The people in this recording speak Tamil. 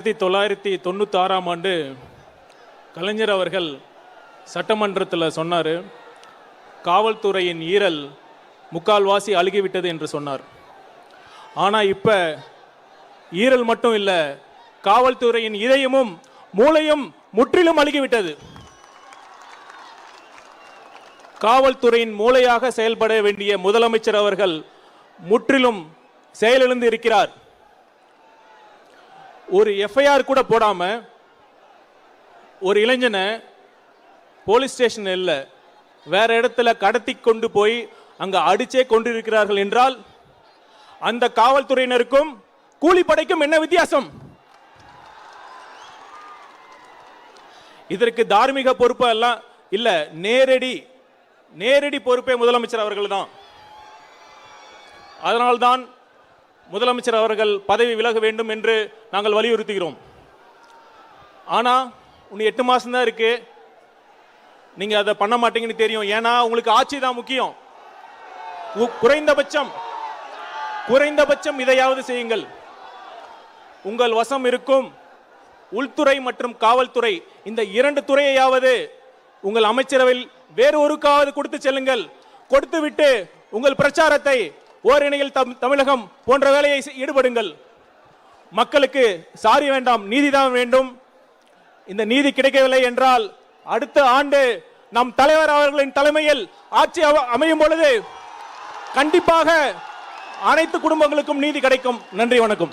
1996ஆம் ஆண்டு கலைஞர் அவர்கள் சட்டமன்றத்தில் சொன்னார், காவல்துறையின் ஈரல் முக்கால்வாசி அழுகிவிட்டது என்று சொன்னார். ஆனால் இப்போ ஈரல் மட்டும் இல்லை, காவல்துறையின் இதயமும் மூளையும் முற்றிலும் அழுகிவிட்டது. காவல்துறையின் மூளையாக செயல்பட வேண்டிய முதலமைச்சர் அவர்கள் முற்றிலும் செயலிழந்து இருக்கிறார். ஒரு எஃப்ஐஆர் கூட போடாம ஒரு இளைஞனை போலீஸ் ஸ்டேஷன் இல்லை வேற இடத்துல கடத்தி கொண்டு போய் அங்க அடிச்சே கொண்டிருக்கிறார்கள் என்றால் அந்த காவல்துறையினருக்கும் கூலிப்படைக்கும் என்ன வித்தியாசம்? இதற்கு தார்மீக பொறுப்பு எல்லாம் இல்ல, நேரடி பொறுப்பே முதலமைச்சர் அவர்கள் தான். அதனால்தான் முதலமைச்சர் அவர்கள் பதவி விலக வேண்டும் என்று நாங்கள் வலியுறுத்துகிறோம். ஆனால் இன்னும் 8 மாதம் தான் இருக்கு, நீங்க அதை பண்ண மாட்டீங்கன்னு தெரியும். ஏன்னா உங்களுக்கு ஆட்சி தான் முக்கியம். குறைந்தபட்சம் இதையாவது செய்யுங்கள். உங்கள் வசம் இருக்கும் உள்துறை மற்றும் காவல்துறை, இந்த 2 துறையையாவது உங்கள் அமைச்சரவையில் வேறு ஒருக்காவது கொடுத்து செல்லுங்கள். கொடுத்துவிட்டு உங்கள் பிரச்சாரத்தை ஓரிணையில் தமிழகம் போன்ற வேலையை ஈடுபடுங்கள். மக்களுக்கு சாரி வேண்டாம், நீதிதான் வேண்டும். இந்த நீதி கிடைக்கவில்லை என்றால் அடுத்த ஆண்டு நம் தலைவர் அவர்களின் தலைமையில் ஆட்சி அமையும் பொழுது கண்டிப்பாக அனைத்து குடும்பங்களுக்கும் நீதி கிடைக்கும். நன்றி, வணக்கம்.